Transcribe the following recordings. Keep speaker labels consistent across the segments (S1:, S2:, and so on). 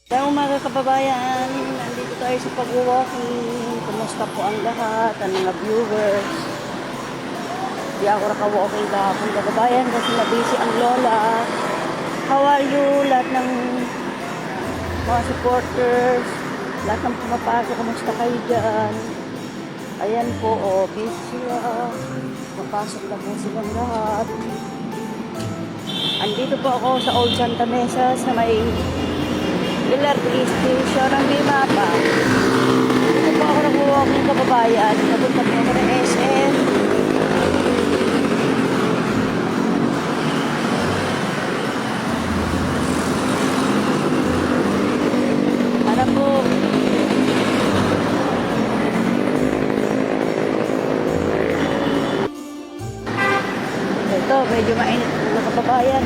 S1: Hello mga kababayan, nandito tayo sa pag-walking. Kumusta po ang lahat, ang mga viewers? Hindi ako naka-walking kahapon kababayan kasi nabisi ang lola. How are you? Lahat ng mga supporters, lahat ng pumapasok, kumusta kayo dyan? Ayan po, busy sila. Papasok na po silang lahat. Andito po ako sa Old Santa Mesa sa may LRT Station ng Bimata. Dito po ako nag-walking kababayan. Napunta po ako ng SM. Para po. Ito, medyo mainit po na kababayan.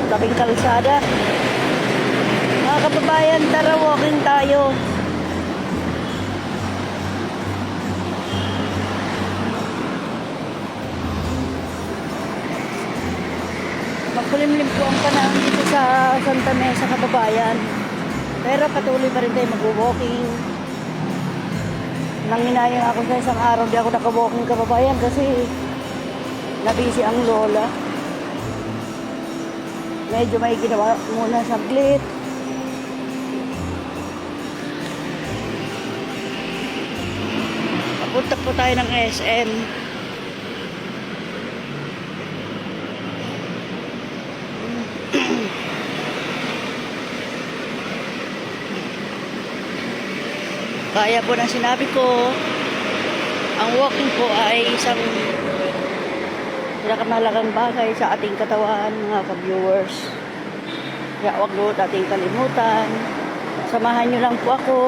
S1: Tabing kalsada. Mga kababayan, tara walking tayo. Magkulimlim po ang panahon dito sa Santa Mesa kababayan. Pero patuloy pa rin tayo mag-walking. Nanginayang ako sa isang araw, di ako naka-walking kababayan kasi nabisi ang lola. Medyo may ginawa muna saglit. Papunta po tayo ng SM. Kaya po na sinabi ko, ang walking po ay isang pinakamahalagang bagay sa ating katawan, mga ka-viewers. Kaya huwag po nating kalimutan. Samahan nyo lang po ako.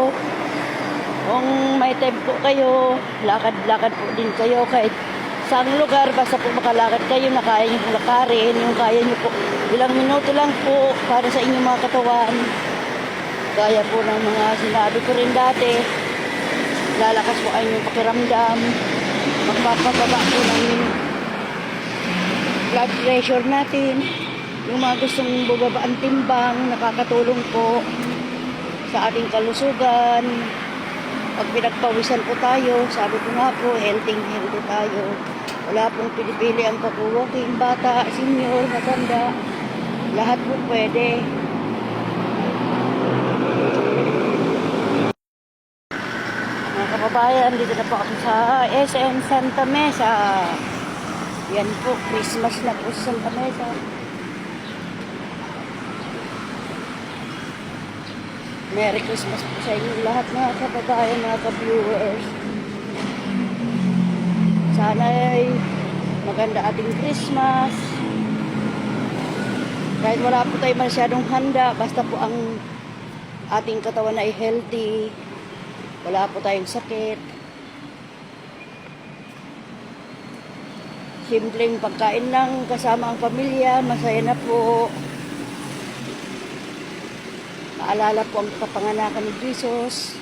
S1: Kung may time po kayo, lakad-lakad po din kayo kahit saang lugar, basta po makalakad kayo na kaya nyo po lakarin, yung kaya nyo po ilang minuto lang po para sa inyong mga katawan. Kaya po ng mga sinabi ko rin dati, lalakas po ay yung pakiramdam, magpapababa po ng blood pressure natin, yung mga gustong bubaba ang timbang, nakakatulong po sa ating kalusugan. Pag pinagpawisan po tayo, sabi ko nga po, healthy tayo. Wala pong pinipili ang pag-walking, bata, senior, matanda, lahat po pwede. Mga kababayan, dito na po ako sa SM Santa Mesa. Yan po, Christmas na po sa Santa Mesa. Merry Christmas po sa inyo lahat mga kababayan, mga ka-viewers. Sana ay maganda ating Christmas. Kahit wala po tayo masyadong handa, basta po ang ating katawan ay healthy. Wala po tayong sakit. Simpleng pagkain lang kasama ang pamilya, masaya na po. Maalala po ang kapanganakan ni Jesus.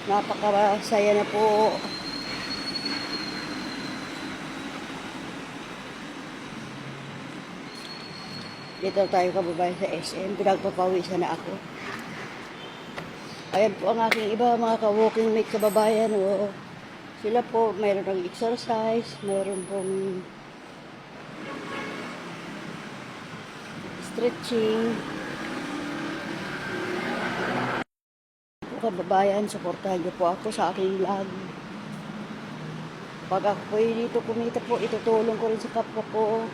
S1: Napakasaya na po. Dito tayo kababayan sa SM. Pinagpapawisan na ako. Ayan po ang aking iba mga ka-walking mate kababayan. O, sila po mayroon ng exercise, mayroon pong stretching. Kababayan, supportahan niyo po ako sa aking vlog. Pag ako po dito kumita po, itutulong ko rin sa kapwa ko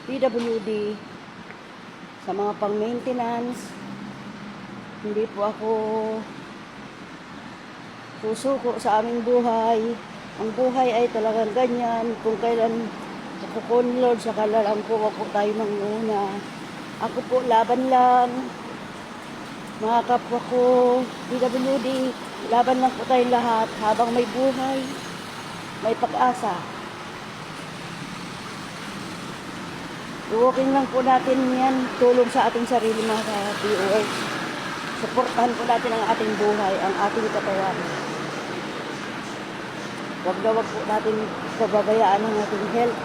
S1: PWD sa mga pang-maintenance. Hindi po ako susuko sa aming buhay. Ang buhay ay talagang ganyan. Kung kailan napukon Lord, saka lang po ako tayo manguna. Ako po, laban lang. Mga kapwa ko, PWD, laban lang po tayong lahat habang may buhay, may pag-asa. Walking lang po natin yan, tulong sa ating sarili mga viewers. Suportahan po natin ang ating buhay, ang ating katawan. Huwag na huwag po natin pababayaan ang ating health.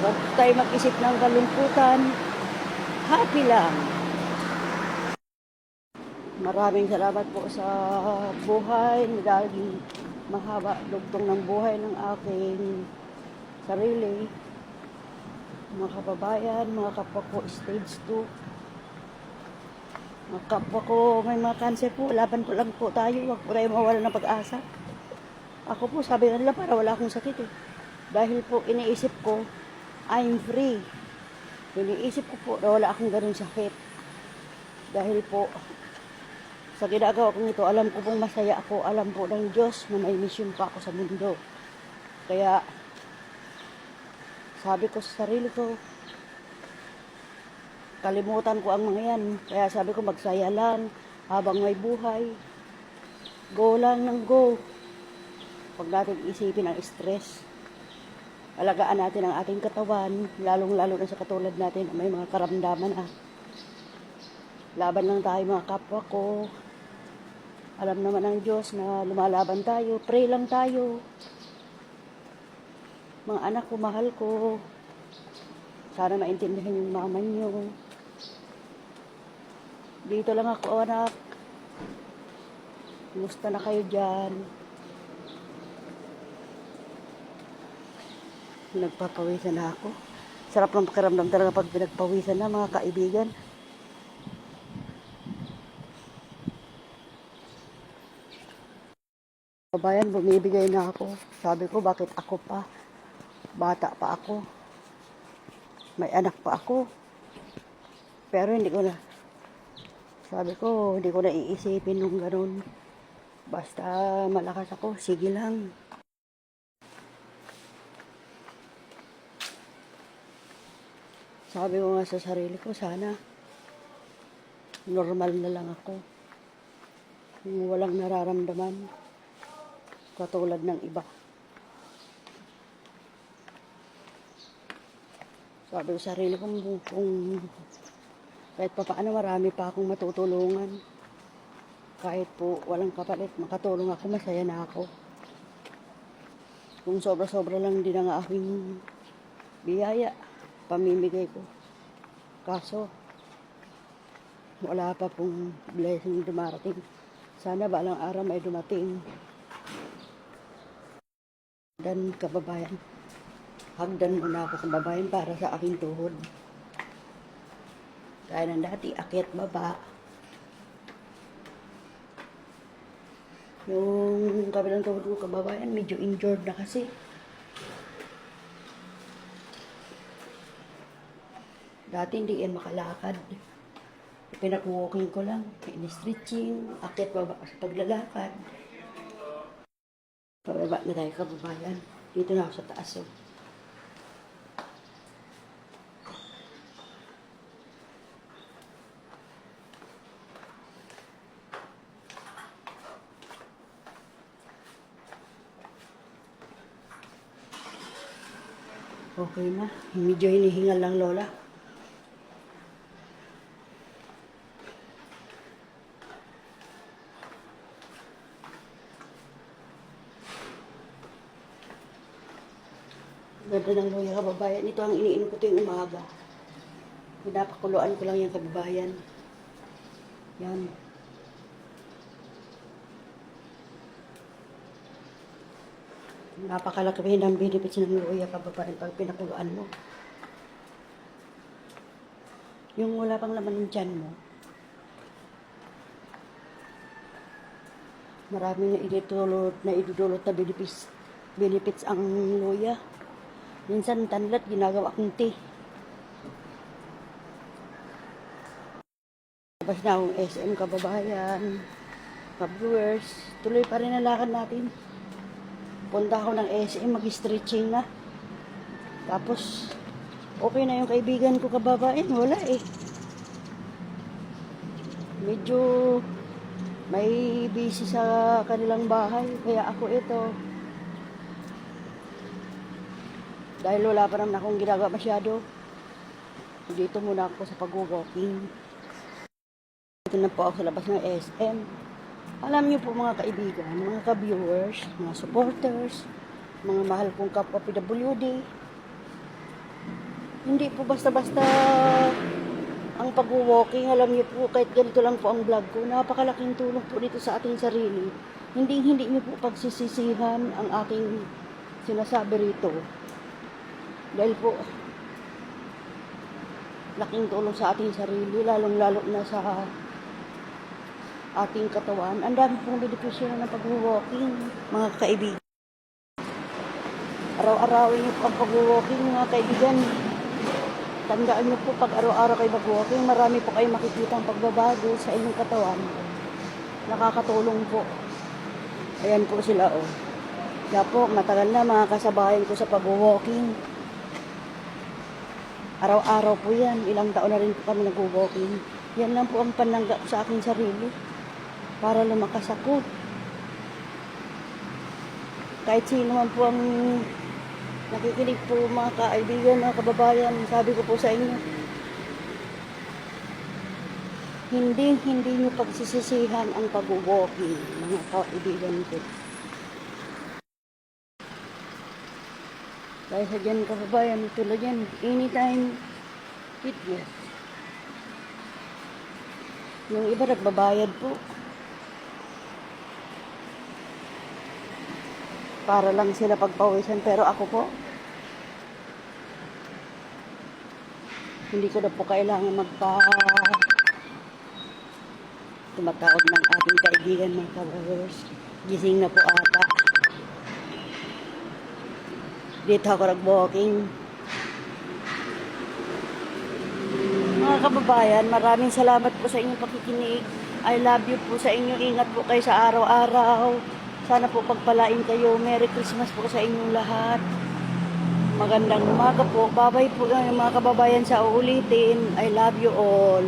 S1: Huwag tayo mag-isip ng kalungkutan. happy lang. Maraming salamat po sa buhay dahil mahaba dugtong ng buhay ng aking sarili. Mga kababayan, mga kapwa ko stage 2. Mga kapwa ko may mga cancer po, laban po lang po tayo. Huwag po tayo mawala ng pag-asa. Ako po, sabi nila para wala akong sakit eh. Dahil po iniisip ko, I'm free. Iniisip ko po na wala akong ganun sakit. Dahil po, sa ginagawa kong ito, alam ko pong masaya ako. Alam po ng Diyos na may mission pa ako sa mundo. Kaya, sabi ko sa sarili ko, kalimutan ko ang mga yan. Kaya sabi ko, magsaya lang habang may buhay. Go lang ng go. Huwag natin isipin ang stress. Alagaan natin ang ating katawan, lalong-lalo na sa katulad natin, may mga karamdaman Laban lang tayo mga kapwa ko. Alam naman ng Diyos na lumalaban tayo. Pray lang tayo. Mga anak ko, mahal ko. Sana maintindihan yung mama nyo. Dito lang ako, anak. Kumusta na kayo dyan? Nagpapawisan na ako. Sarap ng pakiramdam talaga pag pinagpawisan na, mga kaibigan. Kabayan, bumibigay na ako. Sabi ko, bakit ako pa? Bata pa ako. May anak pa ako. Pero hindi ko na. Sabi ko, hindi ko na iisipin nung ganun. Basta malakas ako, sige lang. Sabi ko nga sa sarili ko, sana normal na lang ako. Yung walang nararamdaman. Katulad ng iba. Sabi ko sa sarili ko, kung kahit pa paano marami pa akong matutulungan. Kahit po walang kapalit, makatulong ako, masaya na ako. Kung sobra-sobra lang din ang aking biyaya, pamimigay ko. Kaso, wala pa pong blessing dumarating. Sana balang araw may dumating. Dan kababayan. Hagdan muna ako kababayan para sa aking tuhod. Kaya ng dati, akyat baba. Yung kabilang tuhod ko kababayan, medyo injured na kasi. Dati hindi yan makalakad. Pinaku-walking ko lang. In-stretching, akyat baba sa paglalakad. Pababa na tayo kababayan. Dito na ako sa taas. Okay na. Medyo hinihingal lang lola. Ganda ng luya kababayan. Ito ang iniinom ko tuwing umaga. Pinapakuluan ko lang yung kababayan. Yan. Napakalaki ng benefits ng luya kababayan pag pinakuluan mo. Yung wala pang laman ng tiyan mo. Marami na idudulot na benefits ang luya. Minsan tanlat, ginagawa kong tea. Tapos na akong SM kababayan, ka-viewers. Tuloy pa rin ang lakad natin. Punta ako ng SM, mag-stretching na. Tapos, okay na yung kaibigan ko kababayan. Wala eh. Medyo may busy sa kanilang bahay. Kaya ako ito. Dahil wala pa naman akong ginagawa masyado. Dito muna ako sa pag-walking. Dito na po ako sa labas ng SM. Alam niyo po mga kaibigan, mga ka-viewers, mga supporters, mga mahal kong kapwa PWD. Hindi po basta-basta ang ang pag-walking. Alam niyo po, kahit ganito lang po ang vlog ko, napakalaking tulong po dito sa ating sarili. Hindi niyo po pagsisisihan ang aking sinasabi rito. Dahil po, laking tulong sa ating sarili, lalong-lalo na sa ating katawan. Ang dami pong benepisyo ng pag-walking, mga kaibigan. Araw-arawin niyo po ang pag-walking, mga kaibigan. Tandaan niyo po, pag araw-araw kayo mag-walking, marami po kayo makikita ang pagbabago sa inyong katawan. Nakakatulong po. Ayan po sila, oh. Kaya po, matagal na mga kasabayan ko sa pag-walking. Araw-araw po yan. Ilang taon na rin po kami nag-walking. Yan lang po ang panlanggap sa aking sarili. Para lumakas ako. Kahit sino man po ang nakikinig po, mga kaibigan, mga kababayan, sabi ko po sa inyo, hindi nyo pagsisisihan ang pag-walking, mga kaibigan ko. Dahil sa dyan, kababayan, tulad yan, anytime fitness. Yung iba nagbabayad po. Para lang sila pagpawisan, pero ako po, hindi ko na po kailangan tumatawag ng ating kaibigan, mga kababayers. Gising na po ata. Dito ako nag-walking. Mga kababayan, maraming salamat po sa inyong pakikinig. I love you po sa inyo. Ingat po kayo sa araw-araw. Sana po pagpalain kayo. Merry Christmas po sa inyong lahat. Magandang umaga po. Bye-bye po mga kababayan sa uulitin. I love you all.